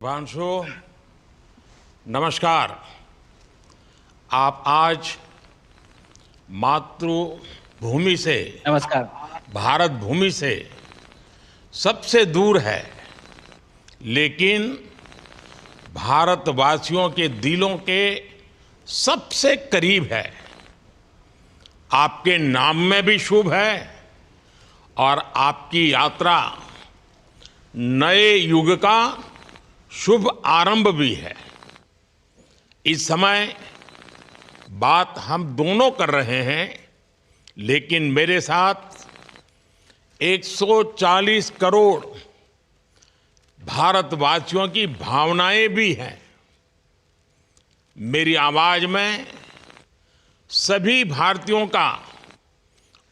वांशु, नमस्कार। आप आज मातृभूमि से, नमस्कार। भारत भूमि से सबसे दूर है, लेकिन भारतवासियों के दिलों के सबसे करीब है। आपके नाम में भी शुभ है और आपकी यात्रा नए युग का शुभ आरंभ भी है। इस समय बात हम दोनों कर रहे हैं, लेकिन मेरे साथ 140 करोड़ भारतवासियों की भावनाएं भी हैं। मेरी आवाज में सभी भारतीयों का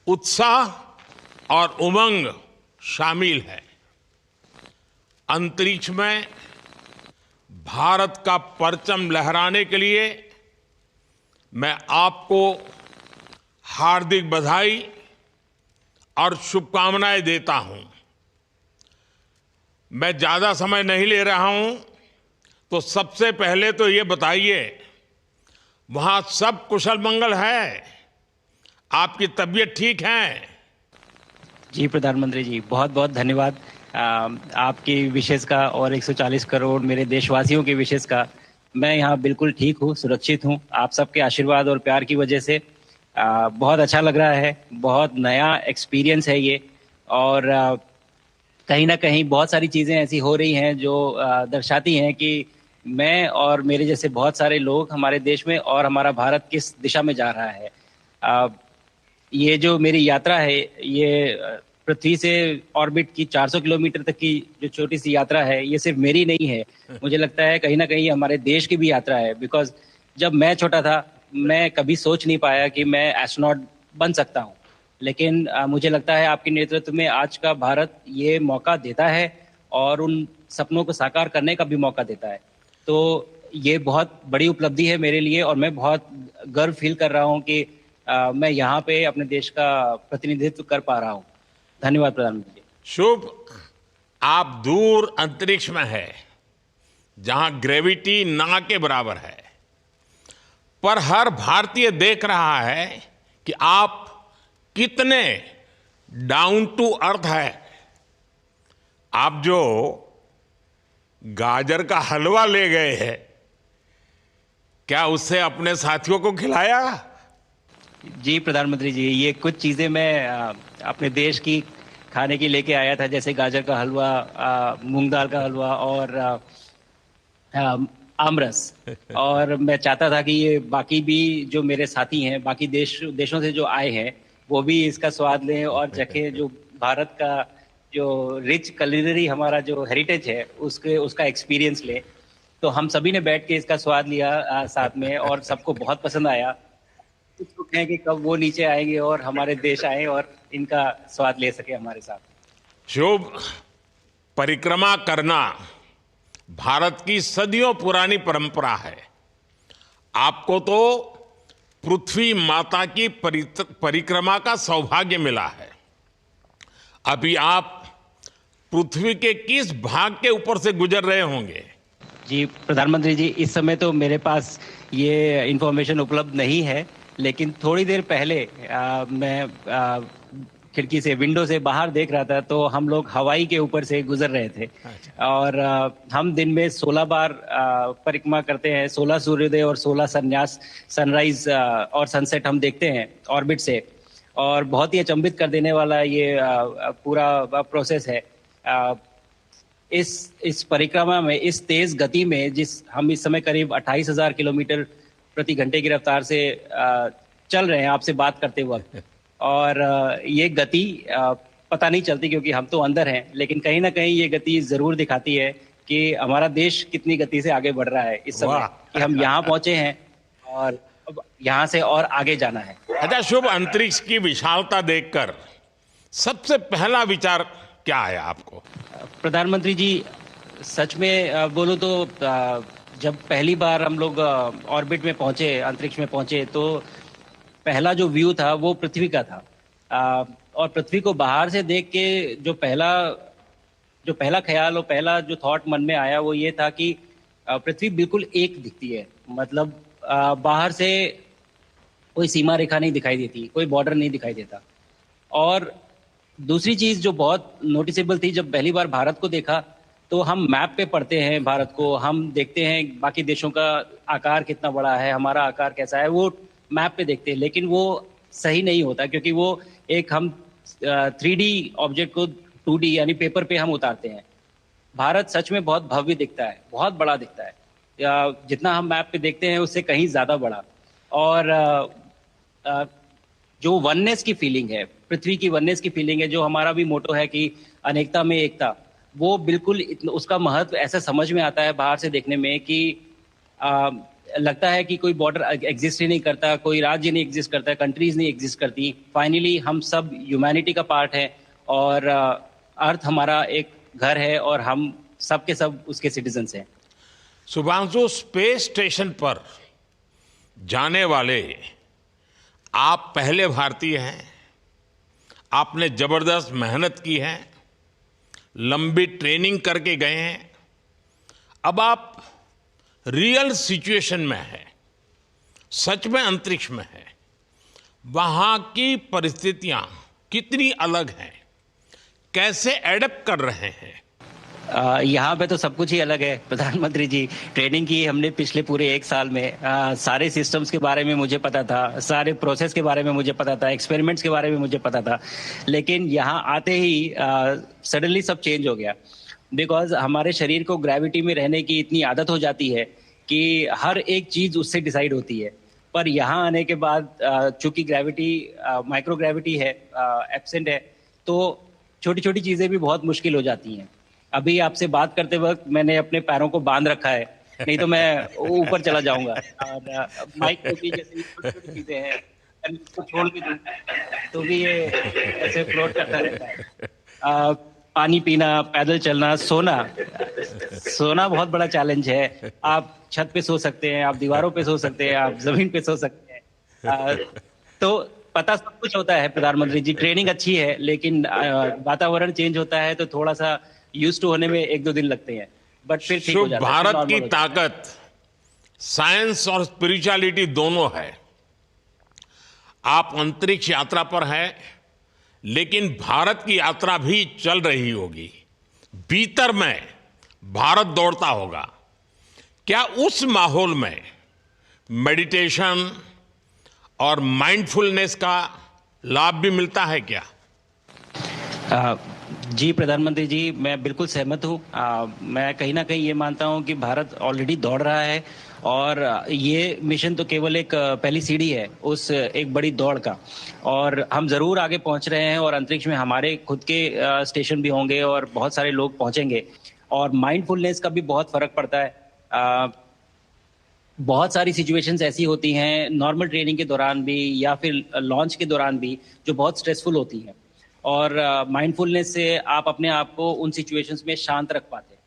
उत्साह और उमंग शामिल है। अंतरिक्ष में भारत का परचम लहराने के लिए मैं आपको हार्दिक बधाई और शुभकामनाएं देता हूं। मैं ज्यादा समय नहीं ले रहा हूं, तो सबसे पहले तो ये बताइए, वहां सब कुशल मंगल है? आपकी तबीयत ठीक है? जी प्रधानमंत्री जी, बहुत बहुत धन्यवाद आपकी विशेष का और 140 करोड़ मेरे देशवासियों की विशेष का। मैं यहाँ बिल्कुल ठीक हूँ, सुरक्षित हूँ। आप सबके आशीर्वाद और प्यार की वजह से बहुत अच्छा लग रहा है। बहुत नया एक्सपीरियंस है ये। और कहीं ना कहीं बहुत सारी चीज़ें ऐसी हो रही हैं जो दर्शाती हैं कि मैं और मेरे जैसे बहुत सारे लोग हमारे देश में और हमारा भारत किस दिशा में जा रहा है। ये जो मेरी यात्रा है, ये पृथ्वी से ऑर्बिट की 400 किलोमीटर तक की जो छोटी सी यात्रा है, ये सिर्फ मेरी नहीं है। मुझे लगता है कहीं ना कहीं हमारे देश की भी यात्रा है। बिकॉज जब मैं छोटा था, मैं कभी सोच नहीं पाया कि मैं एस्ट्रोनॉट बन सकता हूँ। लेकिन मुझे लगता है आपके नेतृत्व में आज का भारत ये मौका देता है और उन सपनों को साकार करने का भी मौका देता है। तो ये बहुत बड़ी उपलब्धि है मेरे लिए और मैं बहुत गर्व फील कर रहा हूँ कि मैं यहाँ पे अपने देश का प्रतिनिधित्व कर पा रहा हूँ। धन्यवाद प्रधानमंत्री जी। शुभ। आप दूर अंतरिक्ष में है, जहां ग्रेविटी ना के बराबर है, पर हर भारतीय देख रहा है कि आप कितने डाउन टू अर्थ है। आप जो गाजर का हलवा ले गए हैं, क्या उससे अपने साथियों को खिलाया? जी प्रधानमंत्री जी, ये कुछ चीज़ें मैं अपने देश की खाने की लेके आया था, जैसे गाजर का हलवा, मूंग दाल का हलवा और आमरस। और मैं चाहता था कि ये बाकी भी जो मेरे साथी हैं, बाकी देशों से जो आए हैं, वो भी इसका स्वाद लें और चखें। जो भारत का जो रिच कलिनरी हमारा जो हेरिटेज है, उसके उसका एक्सपीरियंस लें। तो हम सभी ने बैठ के इसका स्वाद लिया साथ में, और सबको बहुत पसंद आया। उत्सुक हैं कि कब वो नीचे आएंगे और हमारे देश आए और इनका स्वाद ले सके हमारे साथ। शुभ। परिक्रमा करना भारत की सदियों पुरानी परंपरा है। आपको तो पृथ्वी माता की परिक्रमा का सौभाग्य मिला है। अभी आप पृथ्वी के किस भाग के ऊपर से गुजर रहे होंगे? जी प्रधानमंत्री जी, इस समय तो मेरे पास ये इंफॉर्मेशन उपलब्ध नहीं है। लेकिन थोड़ी देर पहले मैं खिड़की से, विंडो से बाहर देख रहा था, तो हम लोग हवाई के ऊपर से गुजर रहे थे। अच्छा। और हम दिन में 16 बार परिक्रमा करते हैं। 16 सूर्योदय और 16 संन्यास, सनराइज और सनसेट हम देखते हैं ऑर्बिट से। और बहुत ही अचंभित कर देने वाला ये पूरा प्रोसेस है। इस परिक्रमा में, इस तेज गति में, जिस हम इस समय करीब 28,000 किलोमीटर प्रति घंटे की रफ्तार से चल रहे हैं आपसे बात करते वक्त। और ये गति पता नहीं चलती क्योंकि हम तो अंदर हैं, लेकिन कहीं ना कहीं ये गति जरूर दिखाती है कि हमारा देश कितनी गति से आगे बढ़ रहा है इस समय, वाह। कि हम यहाँ पहुंचे हैं और अब यहाँ से और आगे जाना है। अच्छा शुभ, अंतरिक्ष की विशालता देखकर सबसे पहला विचार क्या आया आपको? प्रधानमंत्री जी, सच में बोलो तो जब पहली बार हम लोग ऑर्बिट में पहुंचे, अंतरिक्ष में पहुंचे, तो पहला जो व्यू था वो पृथ्वी का था। और पृथ्वी को बाहर से देख के जो पहला जो पहला ख्याल और पहला जो थॉट मन में आया वो ये था कि पृथ्वी बिल्कुल एक दिखती है। मतलब बाहर से कोई सीमा रेखा नहीं दिखाई देती, कोई बॉर्डर नहीं दिखाई देता। और दूसरी चीज जो बहुत नोटिसेबल थी, जब पहली बार भारत को देखा तो हम मैप पे पढ़ते हैं भारत को, हम देखते हैं बाकी देशों का आकार कितना बड़ा है, हमारा आकार कैसा है, वो मैप पे देखते हैं। लेकिन वो सही नहीं होता, क्योंकि वो एक हम 3D ऑब्जेक्ट को 2D यानी पेपर पे हम उतारते हैं। भारत सच में बहुत भव्य दिखता है, बहुत बड़ा दिखता है, जितना हम मैप पे देखते हैं उससे कहीं ज्यादा बड़ा। और जो वननेस की फीलिंग है, पृथ्वी की वननेस की फीलिंग है, जो हमारा भी मोटो है कि अनेकता में एकता, वो बिल्कुल उसका महत्व ऐसा समझ में आता है बाहर से देखने में कि लगता है कि कोई बॉर्डर एग्जिस्ट ही नहीं करता, कोई राज्य नहीं एग्जिस्ट करता, कंट्रीज नहीं एग्जिस्ट करती। फाइनली हम सब ह्यूमैनिटी का पार्ट है और अर्थ हमारा एक घर है और हम सब के सब उसके सिटीजन्स हैं। शुभांशु, स्पेस स्टेशन पर जाने वाले आप पहले भारतीय हैं। आपने जबरदस्त मेहनत की है, लंबी ट्रेनिंग करके गए हैं। अब आप रियल सिचुएशन में हैं, सच में अंतरिक्ष में हैं। वहां की परिस्थितियां कितनी अलग हैं, कैसे एडप्ट कर रहे हैं? यहाँ पे तो सब कुछ ही अलग है प्रधानमंत्री जी। ट्रेनिंग की हमने पिछले पूरे 1 साल में। सारे सिस्टम्स के बारे में मुझे पता था, सारे प्रोसेस के बारे में मुझे पता था, एक्सपेरिमेंट्स के बारे में मुझे पता था। लेकिन यहाँ आते ही सडनली सब चेंज हो गया। बिकॉज हमारे शरीर को ग्रेविटी में रहने की इतनी आदत हो जाती है कि हर एक चीज उससे डिसाइड होती है। पर यहाँ आने के बाद चूंकि ग्रेविटी माइक्रो ग्रेविटी है, एब्सेंट है, तो छोटी छोटी चीजें भी बहुत मुश्किल हो जाती हैं। अभी आपसे बात करते वक्त मैंने अपने पैरों को बांध रखा है, नहीं तो मैं ऊपर चला जाऊंगा। और माइक पे भी जैसे छोटी चीजें हैं, इसको छोड़ भी दूं तो भी ये ऐसे फ्लोट करता रहता है। पानी पीना, पैदल चलना, सोना बहुत बड़ा चैलेंज है। आप छत पे सो सकते हैं, आप दीवारों पे सो सकते हैं, आप जमीन पे सो सकते हैं। तो पता सब कुछ होता है प्रधानमंत्री जी, ट्रेनिंग अच्छी है, लेकिन वातावरण चेंज होता है तो थोड़ा सा यूज टू होने में 1-2 दिन लगते हैं, बट फिर ठीक हो जाता है। भारत की ताकत साइंस और स्पिरिचुअलिटी दोनों है। आप अंतरिक्ष यात्रा पर हैं, लेकिन भारत की यात्रा भी चल रही होगी। भीतर में भारत दौड़ता होगा। क्या उस माहौल में मेडिटेशन और माइंडफुलनेस का लाभ भी मिलता है क्या? जी प्रधानमंत्री जी, मैं बिल्कुल सहमत हूँ। मैं कहीं ना कहीं ये मानता हूँ कि भारत ऑलरेडी दौड़ रहा है और ये मिशन तो केवल एक पहली सीढ़ी है उस एक बड़ी दौड़ का। और हम जरूर आगे पहुंच रहे हैं और अंतरिक्ष में हमारे खुद के स्टेशन भी होंगे और बहुत सारे लोग पहुंचेंगे। और माइंडफुलनेस का भी बहुत फर्क पड़ता है। बहुत सारी सिचुएशंस ऐसी होती हैं नॉर्मल ट्रेनिंग के दौरान भी या फिर लॉन्च के दौरान भी, जो बहुत स्ट्रेसफुल होती हैं। और माइंडफुलनेस से आप अपने आप को उन सिचुएशंस में शांत रख पाते हैं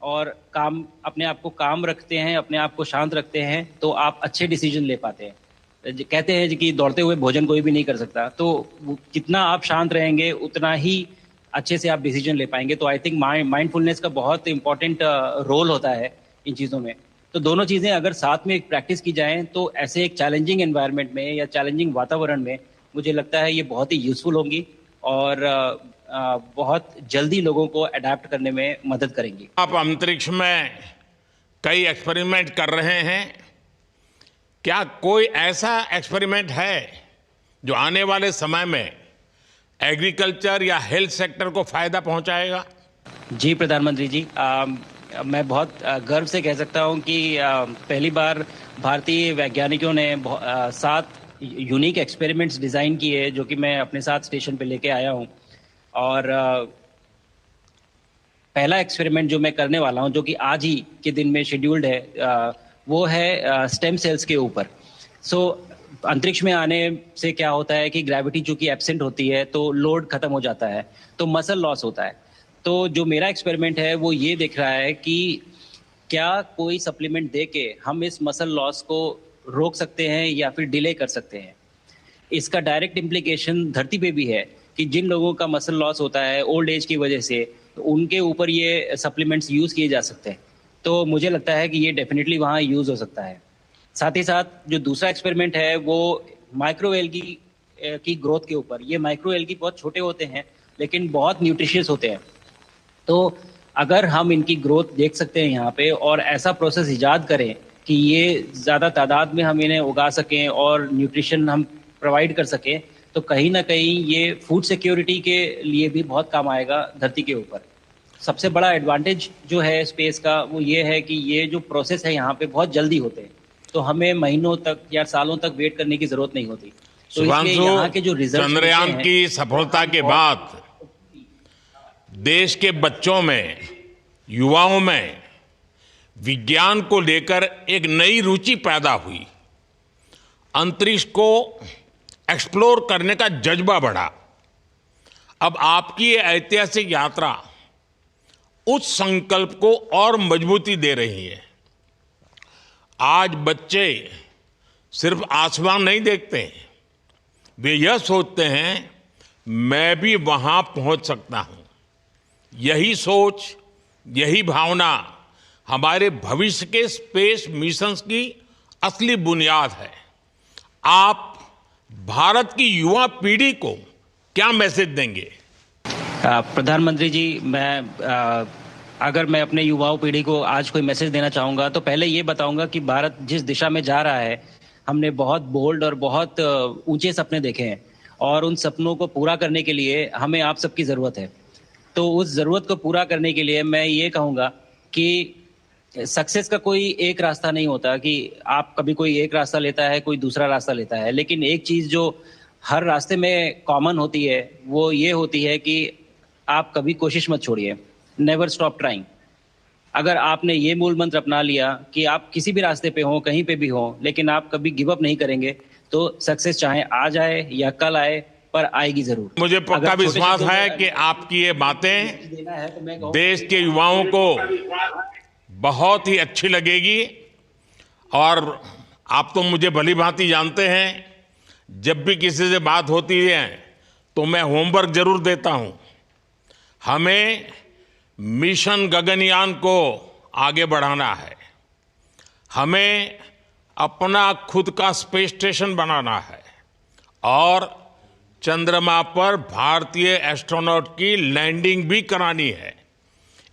और अपने आप को काम रखते हैं, अपने आप को शांत रखते हैं, तो आप अच्छे डिसीजन ले पाते हैं। कहते हैं कि दौड़ते हुए भोजन कोई भी नहीं कर सकता, तो जितना आप शांत रहेंगे उतना ही अच्छे से आप डिसीजन ले पाएंगे। तो आई थिंक माइंडफुलनेस का बहुत इंपॉर्टेंट रोल होता है इन चीज़ों में। तो दोनों चीज़ें अगर साथ में प्रैक्टिस की जाएं तो ऐसे एक चैलेंजिंग एनवायरनमेंट में या चैलेंजिंग वातावरण में मुझे लगता है ये बहुत ही यूजफुल होंगी और बहुत जल्दी लोगों को अडेप्ट करने में मदद करेंगी। आप अंतरिक्ष में कई एक्सपेरिमेंट कर रहे हैं। क्या कोई ऐसा एक्सपेरिमेंट है जो आने वाले समय में एग्रीकल्चर या हेल्थ सेक्टर को फायदा पहुंचाएगा? जी प्रधानमंत्री जी, मैं बहुत गर्व से कह सकता हूं कि पहली बार भारतीय वैज्ञानिकों ने 7 यूनिक एक्सपेरिमेंट्स डिज़ाइन किए जो कि मैं अपने साथ स्टेशन पे लेके आया हूं। और पहला एक्सपेरिमेंट जो मैं करने वाला हूं, जो कि आज ही के दिन में शेड्यूल्ड है, वो है स्टेम सेल्स के ऊपर। अंतरिक्ष में आने से क्या होता है कि ग्रेविटी चूंकि एब्सेंट होती है तो लोड खत्म हो जाता है, तो मसल लॉस होता है। तो जो मेरा एक्सपेरिमेंट है वो ये देख रहा है कि क्या कोई सप्लीमेंट दे के हम इस मसल लॉस को रोक सकते हैं या फिर डिले कर सकते हैं। इसका डायरेक्ट इम्प्लीकेशन धरती पे भी है कि जिन लोगों का मसल लॉस होता है ओल्ड एज की वजह से तो उनके ऊपर ये सप्लीमेंट्स यूज़ किए जा सकते हैं। तो मुझे लगता है कि ये डेफिनेटली वहाँ यूज़ हो सकता है। साथ ही साथ जो दूसरा एक्सपेरिमेंट है वो माइक्रो एल्गी की ग्रोथ के ऊपर। ये माइक्रो एल्गी बहुत छोटे होते हैं लेकिन बहुत न्यूट्रिशियस होते हैं। तो अगर हम इनकी ग्रोथ देख सकते हैं यहाँ पे और ऐसा प्रोसेस इजाद करें कि ये ज़्यादा तादाद में हम इन्हें उगा सकें और न्यूट्रिशन हम प्रोवाइड कर सकें, तो कहीं ना कहीं ये फूड सिक्योरिटी के लिए भी बहुत काम आएगा धरती के ऊपर। सबसे बड़ा एडवांटेज जो है स्पेस का वो ये है कि ये जो प्रोसेस है यहाँ पे बहुत जल्दी होते हैं, तो हमें महीनों तक या सालों तक वेट करने की जरूरत नहीं होती। तो इसलिए यहाँ के जो रिजल्ट चंद्रयान की सफलता के बाद देश के बच्चों में, युवाओं में विज्ञान को लेकर एक नई रुचि पैदा हुई। अंतरिक्ष को एक्सप्लोर करने का जज्बा बढ़ा। अब आपकी ये ऐतिहासिक यात्रा उस संकल्प को और मजबूती दे रही है। आज बच्चे सिर्फ आसमान नहीं देखते हैं, वे यह सोचते हैं मैं भी वहां पहुंच सकता हूं। यही सोच, यही भावना हमारे भविष्य के स्पेस मिशंस की असली बुनियाद है। आप भारत की युवा पीढ़ी को क्या मैसेज देंगे? प्रधानमंत्री जी, अगर मैं अपने युवाओं पीढ़ी को आज कोई मैसेज देना चाहूँगा तो पहले ये बताऊँगा कि भारत जिस दिशा में जा रहा है, हमने बहुत बोल्ड और बहुत ऊंचे सपने देखे हैं और उन सपनों को पूरा करने के लिए हमें आप सबकी ज़रूरत है। तो उस ज़रूरत को पूरा करने के लिए मैं ये कहूँगा कि सक्सेस का कोई एक रास्ता नहीं होता कि आप कभी कोई एक रास्ता लेता है, कोई दूसरा रास्ता लेता है, लेकिन एक चीज़ जो हर रास्ते में कॉमन होती है वो ये होती है कि आप कभी कोशिश मत छोड़िए, नेवर स्टॉप ट्राइंग। अगर आपने ये मूल मंत्र अपना लिया कि आप किसी भी रास्ते पे हो, कहीं पे भी हो, लेकिन आप कभी गिव अप नहीं करेंगे, तो सक्सेस चाहे आज आए या कल आए पर आएगी जरूर। मुझे पक्का विश्वास है कि आपकी ये बातें देश के युवाओं को बहुत ही अच्छी लगेगी। और आप तो मुझे भली भांति जानते हैं, जब भी किसी से बात होती है तो मैं होमवर्क जरूर देता हूं। हमें मिशन गगनयान को आगे बढ़ाना है, हमें अपना खुद का स्पेस स्टेशन बनाना है और चंद्रमा पर भारतीय एस्ट्रोनॉट की लैंडिंग भी करानी है।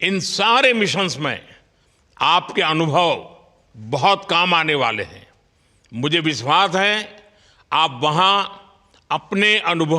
इन सारे मिशंस में आपके अनुभव बहुत काम आने वाले हैं। मुझे विश्वास है आप वहां अपने अनुभव